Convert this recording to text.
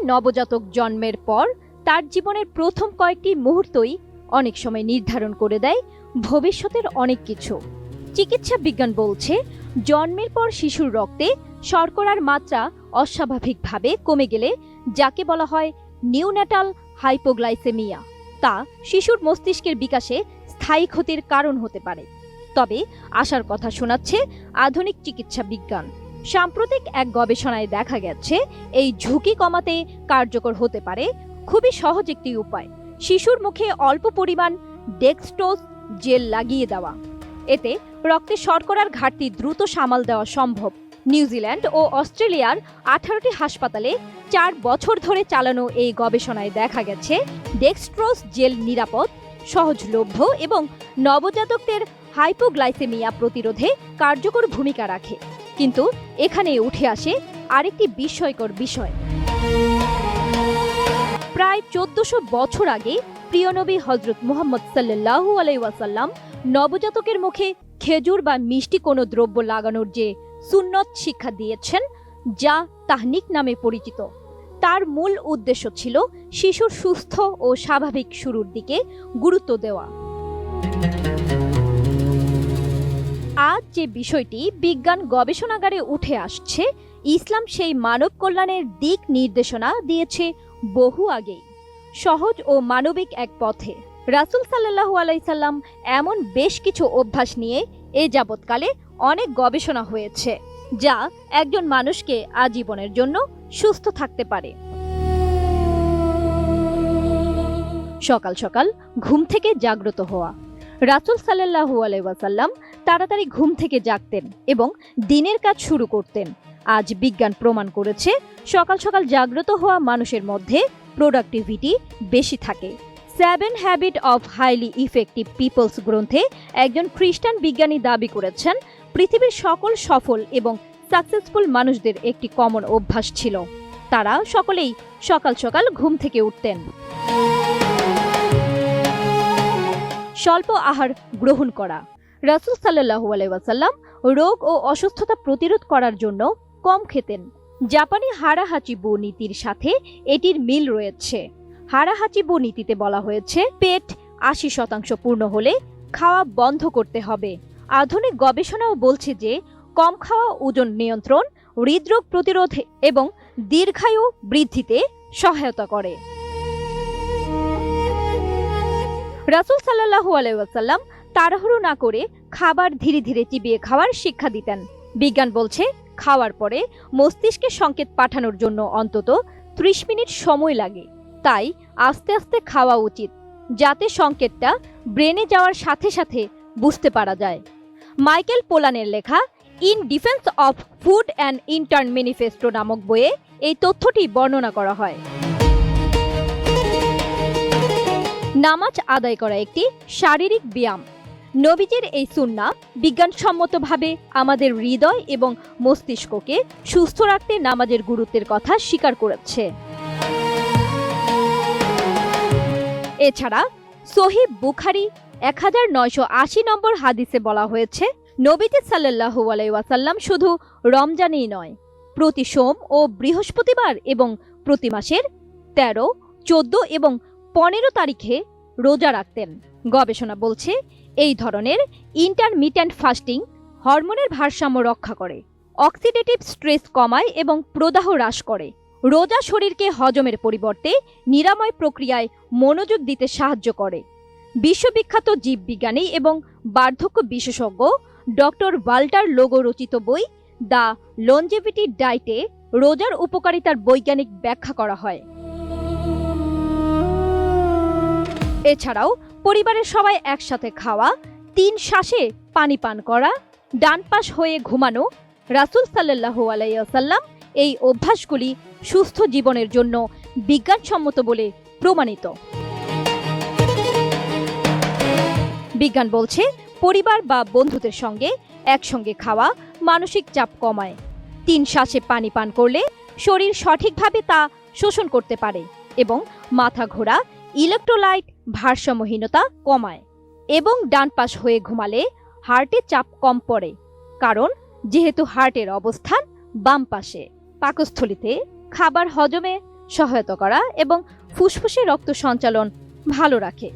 নবজাতক জন্মের পর তার জীবনের প্রথম কয়েকটি মুহূর্তই অনেক সময় নির্ধারণ করে দেয় ভবিষ্যতের অনেক কিছু। চিকিৎসা বিজ্ঞান বলছে, জন্মের পর শিশুর রক্তে শর্করার মাত্রা অস্বাভাবিকভাবে কমে গেলে, যাকে বলা হয় নিউন্যাটাল হাইপোগ্লাইসেমিয়া, তা শিশুর মস্তিষ্কের বিকাশে স্থায়ী ক্ষতির কারণ হতে পারে। তবে আশার কথা শোনাচ্ছে আধুনিক চিকিৎসা বিজ্ঞান। সাম্প্রতিক এক গবেষণায় দেখা গেছে, এই ঝুঁকি কমাতে কার্যকর হতে পারে খুবই সহজ একটি উপায়: শিশুর মুখে অল্প পরিমাণ ডেক্সট্রোজ জেল লাগিয়ে দেওয়া। এতে রক্তে শর্করার ঘাটতি দ্রুত সামাল দেওয়া সম্ভব। নিউজিল্যান্ড ও অস্ট্রেলিয়ার 18টি হাসপাতালে 4 বছর ধরে চালানো এই গবেষণায় দেখা গেছে, ডেক্সট্রোজ জেল নিরাপদ, সহজলভ্য এবং নবজাতকদের হাইপোগ্লাইসেমিয়া প্রতিরোধে কার্যকর ভূমিকা রাখে। কিন্তু এখানে উঠে আসে আরেকটি বিস্ময়কর বিষয়। প্রায় 1400 বছর আগে প্রিয় নবী হযরত মুহাম্মদ সাল্লাল্লাহু আলাইহি ওয়াসাল্লাম নবজাতকের মুখে খেজুর বা মিষ্টি কোনো দ্রব্য লাগানোর যে সুন্নত শিক্ষা দিয়েছেন, যা তাহনিক নামে পরিচিত, তার মূল উদ্দেশ্য ছিল শিশুর সুস্থ ও স্বাভাবিক শুরুর দিকে গুরুত্ব দেওয়া। আজ যে বিষয়টি বিজ্ঞান গবেষণাগারে উঠে আসছে, ইসলাম সেই মানব কল্যাণের দিক নির্দেশনা দিয়েছে বহু আগেই, সহজ ও মানবিক এক পথে। রাসূল সাল্লাল্লাহু আলাইহি সাল্লাম এমন বেশ কিছু অভ্যাস নিয়ে এ যাবৎকালে অনেক গবেষণা হয়েছে, যা একজন মানুষকে আজীবনের জন্য সুস্থ থাকতে পারে। সকাল সকাল ঘুম থেকে জাগ্রত হওয়া। রাসূল সাল্লাল্লাহু আলাইহি ওয়াসাল্লাম তাড়াতাড়ি ঘুম থেকে জাগতেন এবং দিনের কাজ শুরু করতেন। আজ বিজ্ঞান প্রমাণ করেছে, সকাল সকাল জাগ্রত হওয়া মানুষের মধ্যে প্রোডাক্টিভিটি বেশি থাকে। 7 habit of highly effective peoples গ্রন্থে একজন খ্রিস্টান বিজ্ঞানী দাবি করেছেন, পৃথিবীর সকল সফল এবং সাকসেসফুল মানুষদের একটি কমন অভ্যাস ছিল, তারা সকলেই সকাল সকাল ঘুম থেকে উঠতেন। স্বল্প আহার গ্রহণ করা। রাসূল সাল্লাল্লাহু আলাইহি ওয়াসাল্লাম রোগ ও অসুস্থতা প্রতিরোধ করার জন্য কম খেতেন। জাপানি হারাহাচিবু নীতির সাথে এটির মিল রয়েছে। হারাহাচিবু নীতিতে বলা হয়েছে, পেট 80% পূর্ণ হলে খাওয়া বন্ধ করতে হবে। আধুনিক গবেষণাও বলছে যে কম খাওয়া ওজন নিয়ন্ত্রণ, হৃদরোগ প্রতিরোধ এবং দীর্ঘায়ু বৃদ্ধিতে সহায়তা করে। রাসূল সাল্লাল্লাহু আলাইহি ওয়াসাল্লাম তাড়াহুড়ো না করে খাবার ধীরে ধীরে চিবিয়ে খাওয়ার শিক্ষা দিতেন। বিজ্ঞান বলছে, খাওয়ার পরে মস্তিষ্কে সংকেত পাঠানোর জন্য অন্তত 30 মিনিট সময় লাগে। তাই আস্তে আস্তে খাওয়া উচিত, যাতে সংকেতটা ব্রেনে যাওয়ার সাথে সাথে বুঝতে পারা যায়। মাইকেল পোলানের লেখা in defence of food and intern manifesto নামক বইয়ে এই তথ্যটি বর্ণনা করা হয়। নামাজ আদায় করা একটি শারীরিক ব্যায়াম। নবীজির এই সুন্নাহ বিজ্ঞানসম্মতভাবে আমাদের হৃদয় এবং মস্তিষ্ককে সুস্থ রাখতে নামাজের গুরুত্বের কথা স্বীকার করেছে। এছাড়া সহিহ বুখারী 1980 নম্বর হাদিসে বলা হয়েছে, নবীজি সাল্লাল্লাহু আলাইহি ওয়াসাল্লাম শুধু রমজানেই নয়, প্রতি সোম ও বৃহস্পতিবার এবং প্রতি মাসের 13, 14 এবং 15 তারিখে রোজা রাখতেন। গবেষণা বলছে, এই ধরনের ইন্টারমিটেন্ট ফাস্টিং হরমোনের ভারসাম্য রক্ষা করে, অক্সিডেটিভ স্ট্রেস কমায় এবং প্রদাহ হ্রাস করে। রোজা শরীরকে হজমের পরিবর্তে নিরাময় প্রক্রিয়ায় মনোযোগ দিতে সাহায্য করে। বিশ্ববিখ্যাত জীববিজ্ঞানী এবং বার্ধক্য বিশেষজ্ঞ ডক্টর ওয়াল্টার লোগো রচিত বই দ্য লনজেভিটি ডায়েটে রোজার উপকারিতার বৈজ্ঞানিক ব্যাখ্যা করা হয়। এছাড়াও পরিবারের সবাই একসাথে খাওয়া, 3 শ্বাসে পানি পান করা, ডান পাশ হয়ে ঘুমানো। রাসূল সাল্লাল্লাহু আলাইহি ওয়াসাল্লাম এই অভ্যাসগুলি সুস্থ জীবনের জন্য বিজ্ঞানসম্মত বলে প্রমাণিত। বিজ্ঞান বলছে, পরিবার বা বন্ধুদের সঙ্গে একসঙ্গে খাওয়া মানসিক চাপ কমায়। 3 শ্বাসে পানি পান করলে শরীর সঠিকভাবে তা শোষণ করতে পারে এবং মাথা ঘোরা, ইলেকট্রোলাইট ভারসাম্যহীনতা কমায়। এবং ডান পাশ হয়ে ঘুমালে হার্টে চাপ কম পড়ে, কারণ যেহেতু হার্টের অবস্থান বাম পাশে। পাকস্থলীতে খাবার হজমে সহায়তা করা এবং ফুসফুসে রক্ত সঞ্চালন ভালো রাখে।